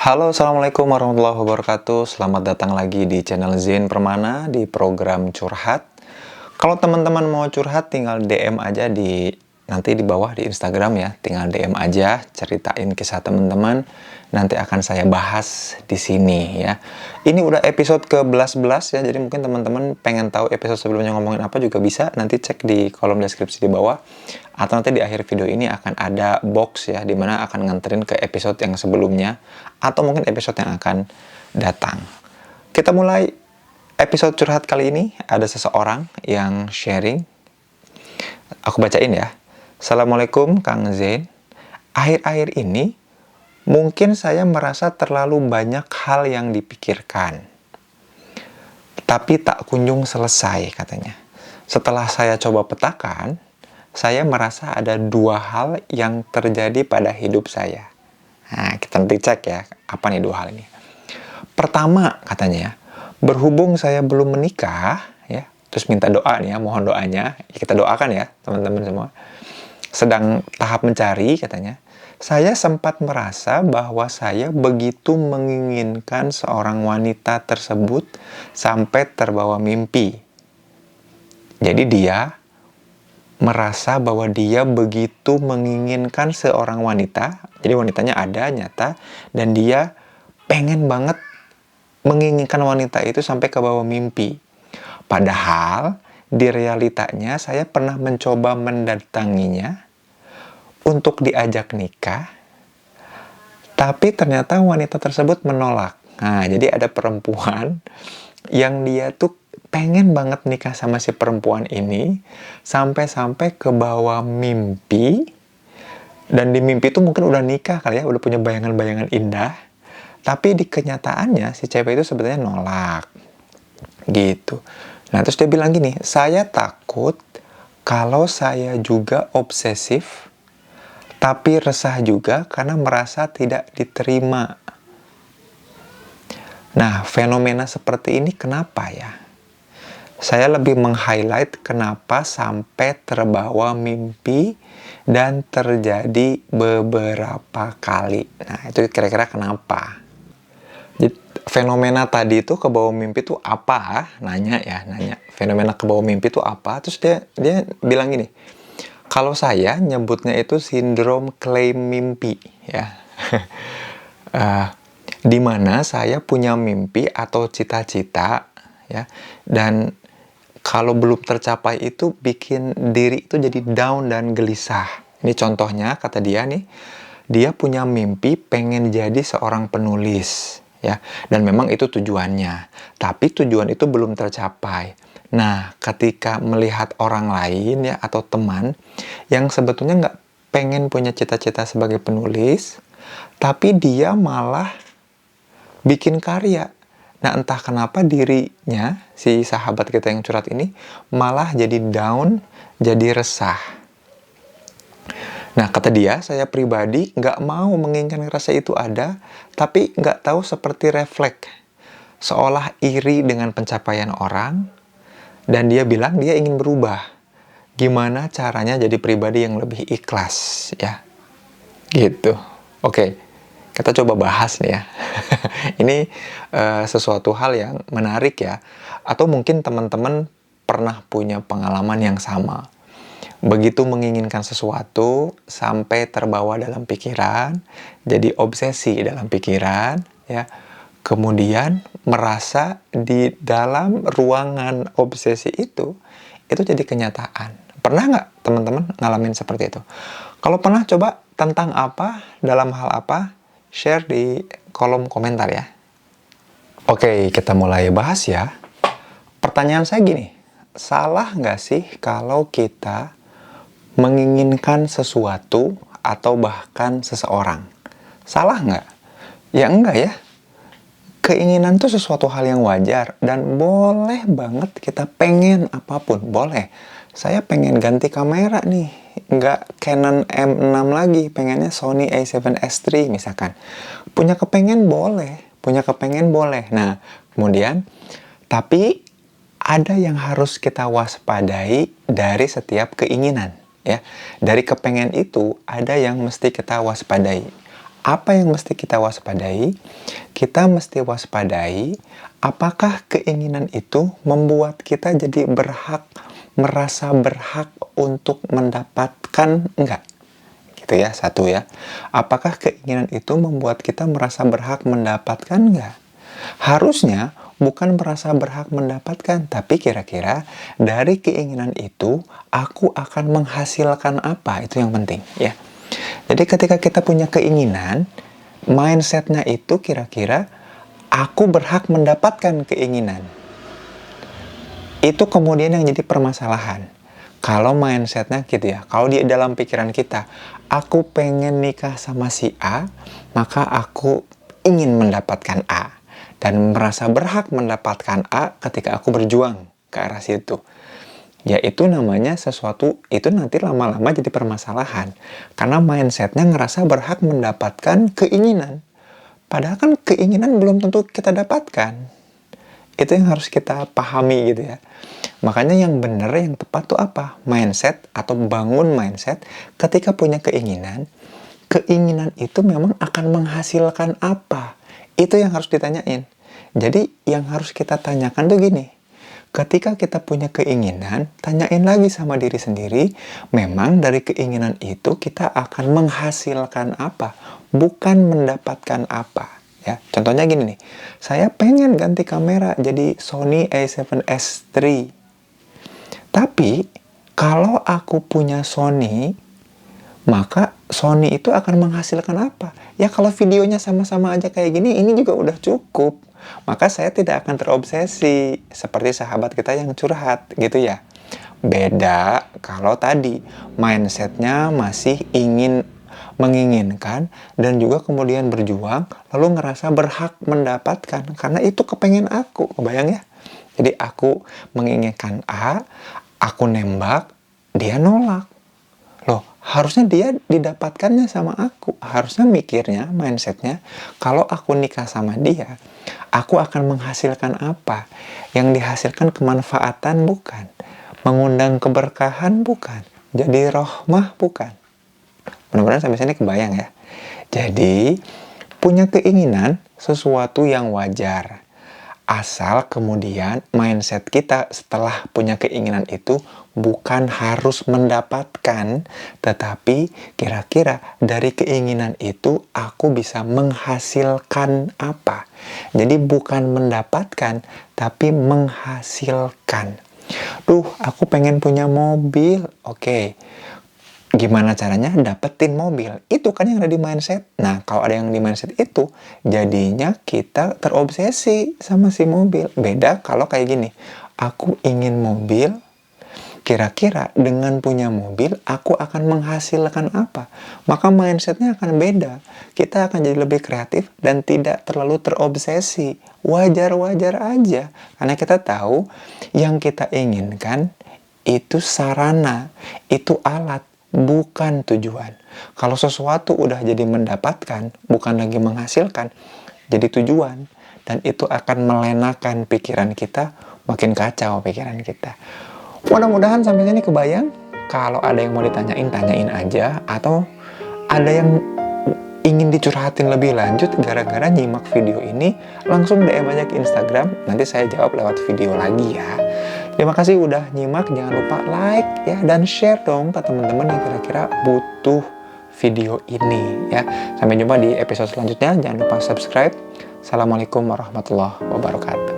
Halo, Assalamualaikum warahmatullahi wabarakatuh. Selamat datang lagi di channel Zain Permana di program Curhat. Kalau teman-teman mau curhat, tinggal DM aja nanti di bawah di Instagram ya. Tinggal DM aja, ceritain kisah teman-teman. Nanti akan saya bahas di sini ya. Ini udah episode ke-11 ya, jadi mungkin teman-teman pengen tahu episode sebelumnya ngomongin apa juga bisa. Nanti cek di kolom deskripsi di bawah. Atau nanti di akhir video ini akan ada box ya, dimana akan nganterin ke episode yang sebelumnya. Atau mungkin episode yang akan datang. Kita mulai episode curhat kali ini. Ada seseorang yang sharing. Aku bacain ya. Assalamualaikum Kang Zain. Akhir-akhir ini mungkin saya merasa terlalu banyak hal yang dipikirkan. Tapi tak kunjung selesai katanya. Setelah saya coba petakan, saya merasa ada dua hal yang terjadi pada hidup saya. Nah, kita nanti cek ya, apa nih dua hal ini. Pertama, katanya, berhubung saya belum menikah, ya, terus minta doa nih ya, mohon doanya. Kita doakan ya, teman-teman semua. Sedang tahap mencari, katanya, saya sempat merasa bahwa saya begitu menginginkan seorang wanita tersebut sampai terbawa mimpi. Jadi dia merasa bahwa dia begitu menginginkan seorang wanita, jadi wanitanya ada, nyata, dan dia pengen banget menginginkan wanita itu sampai ke bawah mimpi. Padahal di realitanya saya pernah mencoba mendatanginya untuk diajak nikah, tapi ternyata wanita tersebut menolak. Nah, jadi ada perempuan yang dia tuh pengen banget nikah sama si perempuan ini, sampai-sampai ke bawah mimpi, dan di mimpi itu mungkin udah nikah kali ya, udah punya bayangan-bayangan indah, tapi di kenyataannya si cewek itu sebenarnya nolak. Gitu. Nah, terus dia bilang gini, saya takut kalau saya juga obsesif, tapi resah juga karena merasa tidak diterima. Nah, fenomena seperti ini kenapa ya? Saya lebih meng-highlight kenapa sampai terbawa mimpi dan terjadi beberapa kali. Nah, itu kira-kira kenapa? Jadi, fenomena tadi itu ke bawah mimpi itu apa? Nanya. Fenomena ke bawah mimpi itu apa? Terus dia bilang gini, kalau saya nyebutnya itu sindrom klaim mimpi ya. Di mana saya punya mimpi atau cita-cita ya, dan kalau belum tercapai itu bikin diri itu jadi down dan gelisah. Ini contohnya, kata dia nih, dia punya mimpi pengen jadi seorang penulis ya, dan memang itu tujuannya, tapi tujuan itu belum tercapai. Nah, ketika melihat orang lain ya, atau teman yang sebetulnya nggak pengen punya cita-cita sebagai penulis, tapi dia malah bikin karya. Nah, entah kenapa dirinya, si sahabat kita yang curhat ini, malah jadi down, jadi resah. Nah, kata dia, saya pribadi nggak mau menginginkan rasa itu ada, tapi nggak tahu seperti refleks. Seolah iri dengan pencapaian orang, dan dia bilang dia ingin berubah. Gimana caranya jadi pribadi yang lebih ikhlas, ya? Gitu. Oke. Kita coba bahas nih ya. Ini sesuatu hal yang menarik ya. Atau mungkin teman-teman pernah punya pengalaman yang sama. Begitu menginginkan sesuatu sampai terbawa dalam pikiran, jadi obsesi dalam pikiran, ya. Kemudian merasa di dalam ruangan obsesi itu jadi kenyataan. Pernah nggak teman-teman ngalamin seperti itu? Kalau pernah, coba tentang apa, dalam hal apa, share di kolom komentar ya. Oke, kita mulai bahas ya. Pertanyaan saya gini, salah nggak sih kalau kita menginginkan sesuatu atau bahkan seseorang? Salah nggak? Ya enggak ya. Keinginan itu sesuatu hal yang wajar dan boleh banget kita pengen apapun, boleh. Saya pengen ganti kamera nih, nggak Canon M6 lagi, pengennya Sony A7S III misalkan. Punya kepengen boleh. Nah, kemudian, tapi ada yang harus kita waspadai dari setiap keinginan. Ya, dari kepengen itu ada yang mesti kita waspadai. Apa yang mesti kita waspadai? Kita mesti waspadai apakah keinginan itu membuat kita jadi merasa berhak untuk mendapatkan enggak? Gitu ya, satu ya. Apakah keinginan itu membuat kita merasa berhak mendapatkan enggak? Harusnya bukan merasa berhak mendapatkan, tapi kira-kira dari keinginan itu aku akan menghasilkan apa? Itu yang penting ya. Jadi ketika kita punya keinginan, mindsetnya itu kira-kira aku berhak mendapatkan keinginan. Itu kemudian yang jadi permasalahan. Kalau mindsetnya gitu ya, kalau di dalam pikiran kita, aku pengen nikah sama si A, maka aku ingin mendapatkan A. Dan merasa berhak mendapatkan A ketika aku berjuang ke arah situ. Ya itu namanya sesuatu, itu nanti lama-lama jadi permasalahan. Karena mindsetnya ngerasa berhak mendapatkan keinginan. Padahal kan keinginan belum tentu kita dapatkan. Itu yang harus kita pahami gitu ya. Makanya yang benar, yang tepat tuh apa? Mindset atau bangun mindset ketika punya keinginan. Keinginan itu memang akan menghasilkan apa? Itu yang harus ditanyain. Jadi yang harus kita tanyakan tuh gini. Ketika kita punya keinginan, tanyain lagi sama diri sendiri, memang dari keinginan itu kita akan menghasilkan apa, bukan mendapatkan apa. Ya, contohnya gini nih, saya pengen ganti kamera jadi Sony A7S III. Tapi, kalau aku punya Sony, maka Sony itu akan menghasilkan apa? Ya kalau videonya sama-sama aja kayak gini, ini juga udah cukup. Maka saya tidak akan terobsesi seperti sahabat kita yang curhat gitu ya. Beda kalau tadi mindsetnya masih menginginkan dan juga kemudian berjuang lalu ngerasa berhak mendapatkan karena itu kepengen aku, kebayang ya. Jadi aku menginginkan A, aku nembak, dia nolak. Loh, harusnya dia didapatkannya sama aku. Harusnya mikirnya, mindsetnya, kalau aku nikah sama dia, aku akan menghasilkan apa? Yang dihasilkan kemanfaatan bukan. Mengundang keberkahan bukan. Jadi rahmah bukan. Mudah-mudahan sampai sini kebayang ya. Jadi, punya keinginan sesuatu yang wajar. Asal kemudian mindset kita setelah punya keinginan itu bukan harus mendapatkan, tetapi kira-kira dari keinginan itu aku bisa menghasilkan apa. Jadi bukan mendapatkan, tapi menghasilkan. Duh, aku pengen punya mobil. Oke. Gimana caranya dapetin mobil? Itu kan yang ada di mindset. Nah, kalau ada yang di mindset itu, jadinya kita terobsesi sama si mobil. Beda kalau kayak gini. Aku ingin mobil, kira-kira dengan punya mobil, aku akan menghasilkan apa? Maka mindsetnya akan beda. Kita akan jadi lebih kreatif dan tidak terlalu terobsesi. Wajar-wajar aja. Karena kita tahu yang kita inginkan itu sarana, itu alat, bukan tujuan. Kalau sesuatu udah jadi mendapatkan, bukan lagi menghasilkan, jadi tujuan. Dan itu akan melenakan pikiran kita, makin kacau pikiran kita. Mudah-mudahan sampai sini kebayang. Kalau ada yang mau ditanyain, tanyain aja. Atau ada yang ingin dicurhatin lebih lanjut gara-gara nyimak video ini, langsung DM aja ke Instagram. Nanti saya jawab lewat video lagi ya. Terima kasih udah nyimak, jangan lupa like ya dan share dong ke teman-teman yang kira-kira butuh video ini ya. Sampai jumpa di episode selanjutnya, jangan lupa subscribe. Assalamualaikum warahmatullahi wabarakatuh.